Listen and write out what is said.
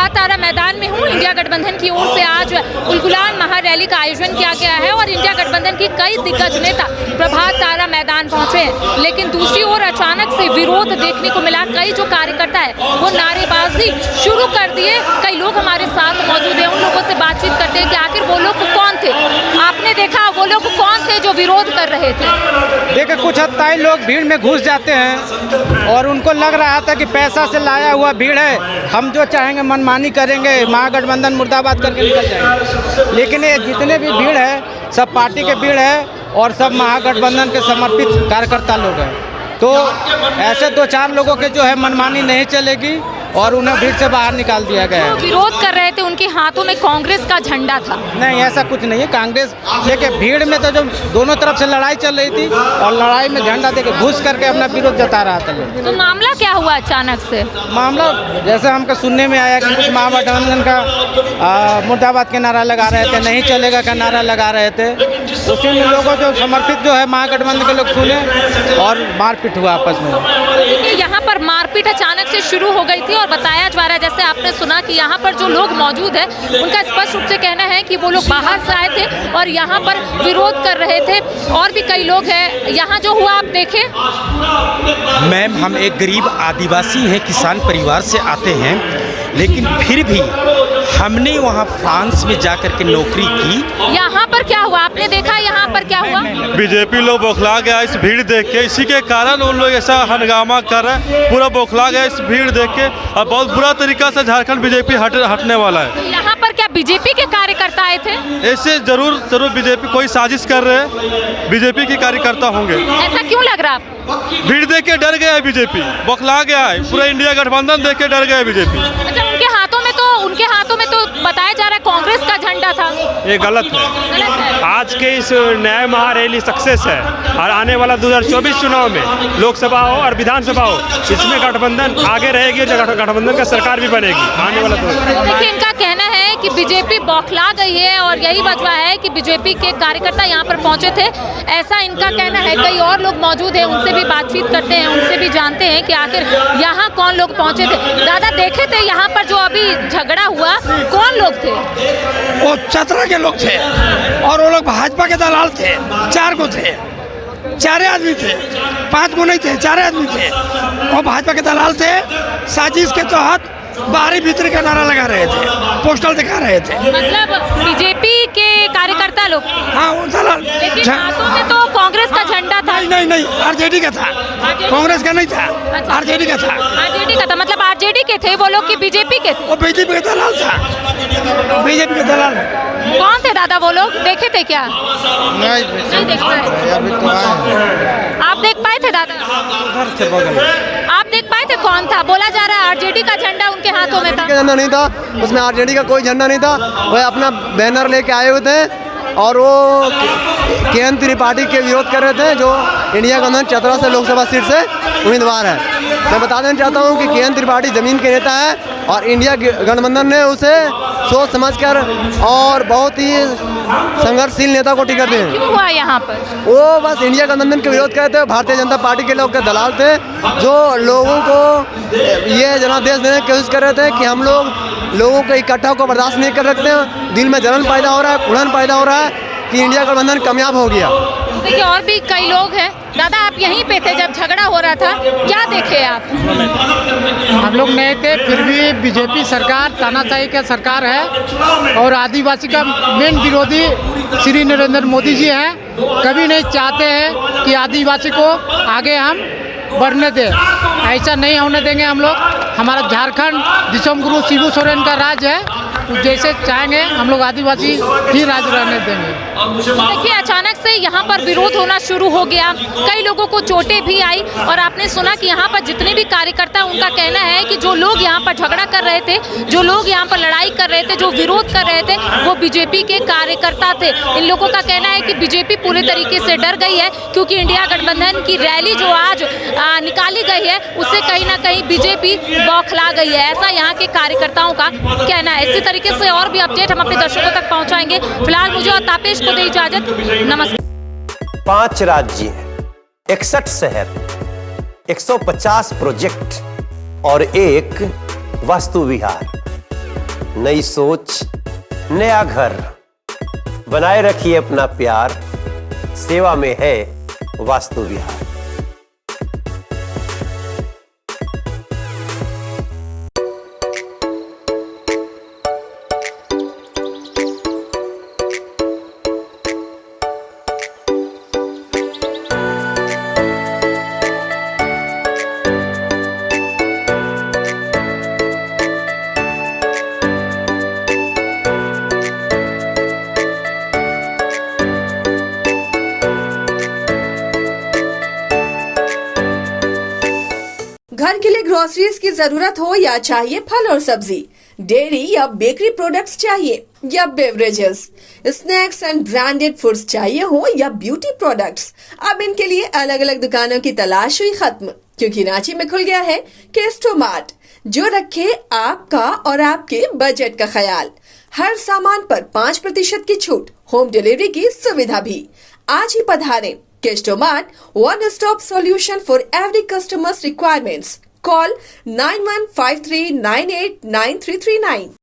प्रभात तारा मैदान में हूँ। इंडिया गठबंधन की ओर से आज उलगुलान महारैली का आयोजन किया गया है और इंडिया गठबंधन की कई दिग्गज नेता प्रभात तारा मैदान पहुंचे हैं। लेकिन दूसरी ओर अचानक से विरोध देखने को मिला। कई जो कार्यकर्ता है वो नारेबाजी शुरू कर दिए। कई लोग हमारे साथ मौजूद हैं, उन लोगों से बातचीत करते हैं कि आखिर वो लोग कौन थे। आपने देखा वो लोग कौन थे जो विरोध कर रहे थे? देखिए, कुछ हत्याएं लोग भीड़ में घुस जाते हैं और उनको लग रहा था कि पैसा से लाया हुआ भीड़ है, हम जो चाहेंगे मनमानी करेंगे, महागठबंधन मुर्दाबाद करके निकल जाएंगे। लेकिन ये जितने भी भीड़ है सब पार्टी के भीड़ है और सब महागठबंधन के समर्पित कार्यकर्ता लोग हैं। तो ऐसे 2-4 लोगों के जो है मनमानी नहीं चलेगी और उन्हें भीड़ से बाहर निकाल दिया गया है। विरोध कर रहे थे, उनके हाथों में कांग्रेस का झंडा था। नहीं, ऐसा कुछ नहीं है। कांग्रेस देखिए, भीड़ में तो जो दोनों तरफ से लड़ाई चल रही थी और लड़ाई में झंडा देके घुस करके अपना विरोध जता रहा था लोग। तो मामला क्या हुआ अचानक से? मामला जैसे हमको सुनने में आया कि कुछ महागठबंधन का मुर्दाबाद के नारा लगा रहे थे, नहीं चलेगा का नारा लगा रहे थे। उसी में लोगों जो समर्पित जो है महागठबंधन के लोग सुने और मारपीट हुआ आपस में। यहाँ पर मारपीट अचानक से शुरू हो गई थी और बताया जा रहा है, जैसे आपने सुना कि यहाँ पर जो लोग मौजूद हैं उनका स्पष्ट रूप से कहना है कि वो लोग बाहर से आए थे और यहाँ पर विरोध कर रहे थे। और भी कई लोग हैं। यहाँ जो हुआ आप देखें। मैम, हम एक गरीब आदिवासी हैं, किसान परिवार से आते हैं, लेकिन फिर भी हमने वहाँ फ्रांस में जाकर के नौकरी की। यहाँ पर क्या हुआ आपने देखा? यहाँ पर क्या हुआ? बीजेपी लोग बौखला गया इस भीड़ देख के, इसी के कारण उन लोग ऐसा हंगामा कर रहे हैं। पूरा बौखला गया इस भीड़ देख के और बहुत बुरा तरीका से झारखंड बीजेपी हटने वाला है। यहाँ पर क्या बीजेपी के कार्यकर्ता आए थे? ऐसे जरूर बीजेपी कोई साजिश कर रहे हैं, बीजेपी के कार्यकर्ता होंगे। ऐसा क्यों लग रहा है? भीड़ देख के डर गया है बीजेपी, बौखला गया है। पूरा इंडिया गठबंधन देख के डर गया है बीजेपी। अच्छा, उनके हाथों में तो बताया जा रहा है कांग्रेस का झंडा था। ये गलत है। आज के इस न्याय महारैली सक्सेस है और आने वाला 2024 चुनाव में लोकसभा हो और विधानसभा हो, इसमें गठबंधन आगे रहेगी और गठबंधन का सरकार भी बनेगी आने वाला। देखिए, इनका कहना है कि बीजेपी बौखला गई है और यही वजह है कि बीजेपी के कार्यकर्ता यहाँ पर पहुंचे थे, ऐसा इनका कहना है। कई और लोग मौजूद हैं, उनसे भी बातचीत करते हैं, उनसे भी जानते हैं कि आखिर यहाँ कौन लोग पहुंचे थे। दादा, देखे थे यहाँ पर जो अभी झगड़ा हुआ, कौन लोग थे? वो चतरा के लोग थे और वो लोग भाजपा के दलाल थे। 4 को थे, 4 आदमी थे, 5 को नहीं थे, 4 आदमी थे। वो भाजपा के दलाल थे। साजिश के तहत बाहरी भीतर का नारा लगा रहे थे, पोस्टर दिखा रहे थे। मतलब बीजेपी के कार्यकर्ता लोग? हाँ, वो दलाल। लेकिन हाथों में तो कांग्रेस का झंडा था। नहीं, आरजेडी का था, कांग्रेस का नहीं था। आरजेडी का था। आरजेडी का था, मतलब आरजेडी के थे वो लोग कि बीजेपी के थे? वो बीजेपी का दलाल था, बीजेपी का दलाल। कौन थे दादा वो लोग? देखे थे क्या? नहीं देख पाए। आप देख पाए थे दादा? आप देख पाए थे कौन था? बोला जा रहा है आरजेडी का झंडा उनके हाथों में था। झंडा नहीं था, उसमें आरजेडी का कोई झंडा नहीं था। वह अपना बैनर लेके आए हुए थे और वो केएन त्रिपाठी के विरोध कर रहे थे, जो इंडिया गठबंधन चतरा से लोकसभा सीट से उम्मीदवार है। मैं बता देना चाहता हूँ कि केएन त्रिपाठी जमीन के नेता है और इंडिया गठबंधन ने उसे सोच समझकर और बहुत ही संघर्षशील नेता को टिकट दी। क्यों हुआ यहाँ पर? वो बस इंडिया गठबंधन के विरोध कर रहे थे। भारतीय जनता पार्टी के लोग के दलाल थे जो लोगों को ये जनादेश देने की कोशिश कर रहे थे कि हम लोगों को इकट्ठा को बर्दाश्त नहीं कर सकते हैं। दिल में जलन पैदा हो रहा है, कुड़न पैदा हो रहा है कि इंडिया गठबंधन कामयाब हो गया। देखिए, और भी कई लोग हैं। दादा, आप यहीं पे थे जब झगड़ा हो रहा था, क्या देखे आप? हम लोग नहीं थे, फिर भी बीजेपी सरकार तानाशाही का सरकार है और आदिवासी का मेन विरोधी श्री नरेंद्र मोदी जी हैं। कभी नहीं चाहते हैं कि आदिवासी को आगे हम बढ़ने दें। ऐसा नहीं होने देंगे हम लोग। हमारा झारखंड दिसोम गुरु शिबू सोरेन का राज है, तो जैसे चाहेंगे हम लोग आदिवासी ही राज रहने देंगे। देखिए, अचानक से यहाँ पर विरोध होना शुरू हो गया। कई लोगों को चोटें भी आई और आपने सुना कि यहाँ पर जितने भी कार्यकर्ता, उनका कहना है कि जो लोग यहाँ पर झगड़ा कर रहे थे, जो लोग यहाँ पर लड़ाई कर रहे थे, जो विरोध कर रहे थे, वो बीजेपी के कार्यकर्ता थे। इन लोगों का कहना है कि बीजेपी पूरे तरीके से डर गई है, क्योंकि इंडिया गठबंधन की रैली जो आज निकाली गई है उससे कहीं ना कहीं बीजेपी बौखला गई है, ऐसा यहाँ के कार्यकर्ताओं का कहना है। इसी तरीके से और भी अपडेट हम अपने दर्शकों तक पहुँचाएंगे। फिलहाल मुझे और तापेश को दे इजाजत। नमस्कार। 5 राज्य, 61 शहर, 150 प्रोजेक्ट और 1 वास्तु विहार। नई सोच, नया घर। बनाए रखिए अपना प्यार, सेवा में है वास्तु विहार। घर के लिए ग्रोसरीज की जरूरत हो या चाहिए फल और सब्जी, डेयरी या बेकरी प्रोडक्ट्स चाहिए या beverages, snacks and branded foods चाहिए हो या ब्यूटी प्रोडक्ट्स, अब इनके लिए अलग अलग दुकानों की तलाश हुई खत्म, क्योंकि रांची में खुल गया है केस्टो मार्ट, जो रखे आपका और आपके बजट का ख्याल। हर सामान पर 5% की छूट, होम डिलीवरी की सुविधा भी। आज ही पधारें Kesto mart, one stop solution for every customer's requirements. Call 9153989339.